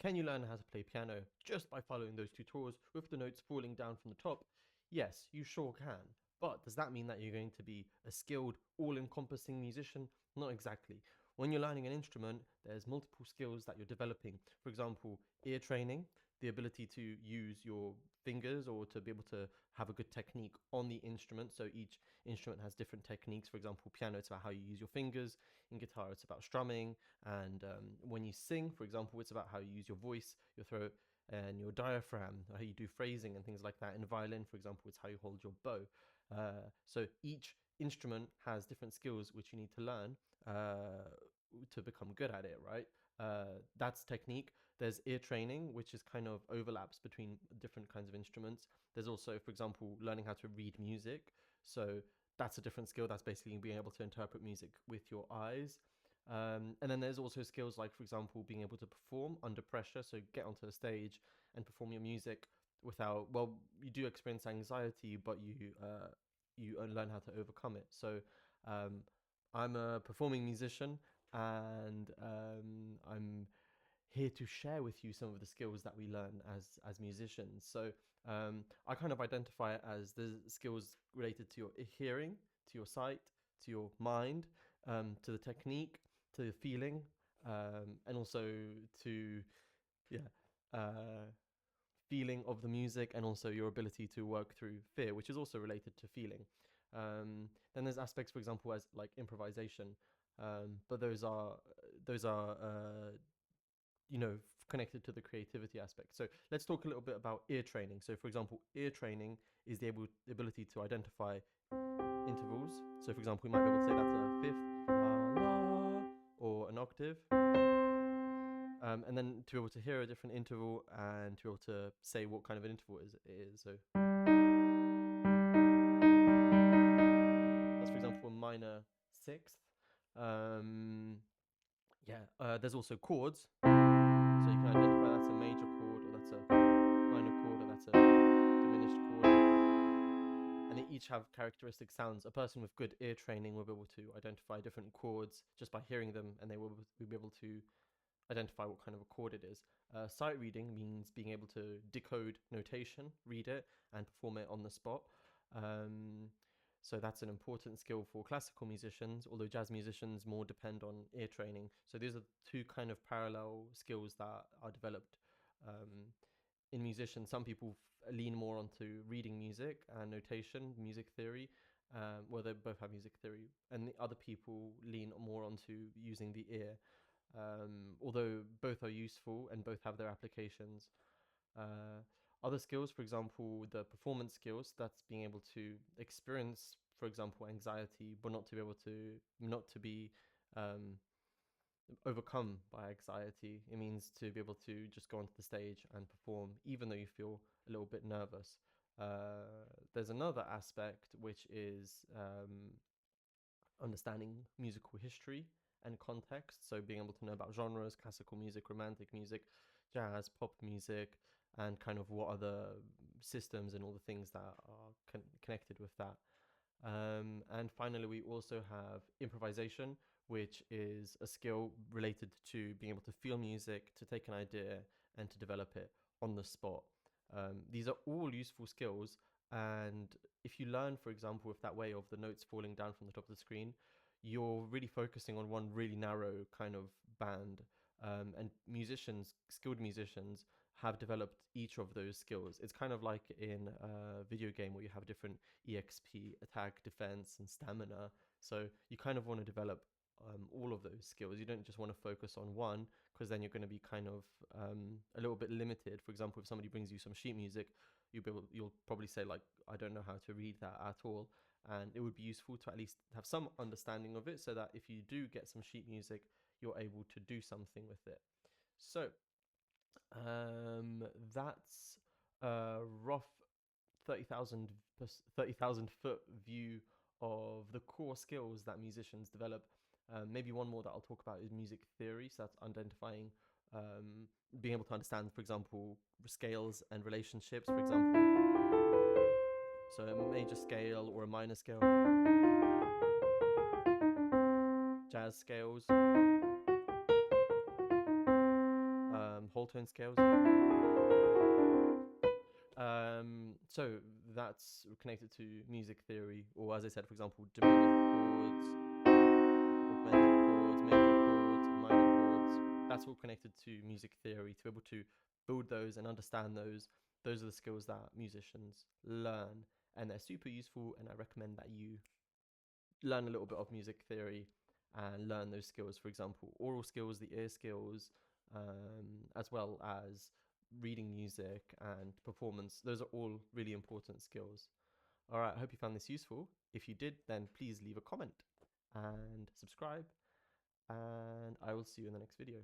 Can you learn how to play piano just by following those tutorials with the notes falling down from the top? Yes, you sure can. But does that mean that you're going to be a skilled, all-encompassing musician? Not exactly. When you're learning an instrument, there's multiple skills that you're developing. For example, ear training, the ability to use your fingers or to be able to have a good technique on the instrument. So each instrument has different techniques. For example, piano, it's about how you use your fingers. In guitar, it's about strumming. And when you sing, for example, it's about how you use your voice, your throat, and your diaphragm, how you do phrasing and things like that. In violin, for example, it's how you hold your bow. So each instrument has different skills which you need to learn to become good at it, right? That's technique. There's ear training, which is kind of overlaps between different kinds of instruments. There's also, for example, learning how to read music. So that's a different skill. That's basically being able to interpret music with your eyes. And then there's also skills like, for example, being able to perform under pressure. So get onto a stage and perform your music without, well, you do experience anxiety, but you learn how to overcome it. So um, I'm a performing musician, and I'm here to share with you some of the skills that we learn as musicians. So I kind of identify it as the skills related to your hearing, to your sight, to your mind, to the technique, to the feeling, and also to yeah, feeling of the music, and also your ability to work through fear, which is also related to feeling. Then there's aspects, for example, as like improvisation, but those are connected to the creativity aspect. So let's talk a little bit about ear training. So for example, ear training is the ability to identify intervals. So for example, we might be able to say that's a fifth, la, la, or an octave. And then to be able to hear a different interval and to be able to say what kind of an interval it is. So that's, for example, a minor sixth. There's also chords. So you can identify that's a major chord, or that's a minor chord, or that's a diminished chord. And they each have characteristic sounds. A person with good ear training will be able to identify different chords just by hearing them, and they will be able to identify what kind of a chord it is. Sight reading means being able to decode notation, read it, and perform it on the spot. So that's an important skill for classical musicians, although jazz musicians more depend on ear training. So these are two kind of parallel skills that are developed in musicians. Some people lean more onto reading music and notation, music theory. Well, they both have music theory, and the other people lean more onto using the ear. Although both are useful and both have their applications. Other skills, for example, the performance skills, that's being able to experience, for example, anxiety, but not to be overcome by anxiety. It means to be able to just go onto the stage and perform, even though you feel a little bit nervous. There's another aspect, which is understanding musical history and context. So being able to know about genres, classical music, romantic music, jazz, pop music, and kind of what are the systems and all the things that are connected with that. And finally, we also have improvisation, which is a skill related to being able to feel music, to take an idea, and to develop it on the spot. These are all useful skills, and if you learn, for example, with that way of the notes falling down from the top of the screen, you're really focusing on one really narrow kind of band. And skilled musicians, have developed each of those skills. It's kind of like in a video game where you have different EXP, attack, defense, and stamina. So you kind of want to develop all of those skills. You don't just want to focus on one, because then you're going to be kind of a little bit limited. For example, if somebody brings you some sheet music, you'll probably say like, I don't know how to read that at all. And it would be useful to at least have some understanding of it, so that if you do get some sheet music, you're able to do something with it. So that's a rough 30,000 foot view of the core skills that musicians develop. Maybe one more that I'll talk about is music theory. So that's identifying, being able to understand, for example, scales and relationships, for example. So a major scale or a minor scale, jazz scales, whole tone scales. So that's connected to music theory, or as I said, for example, diminutive chords, augmented chords, major chords, minor chords. That's all connected to music theory. To be able to build those and understand those are the skills that musicians learn, and they're super useful. And I recommend that you learn a little bit of music theory and learn those skills. For example, oral skills, the ear skills, as well as reading music and performance. Those are all really important skills. All right, I hope you found this useful. If you did, then please leave a comment and subscribe, and I will see you in the next video.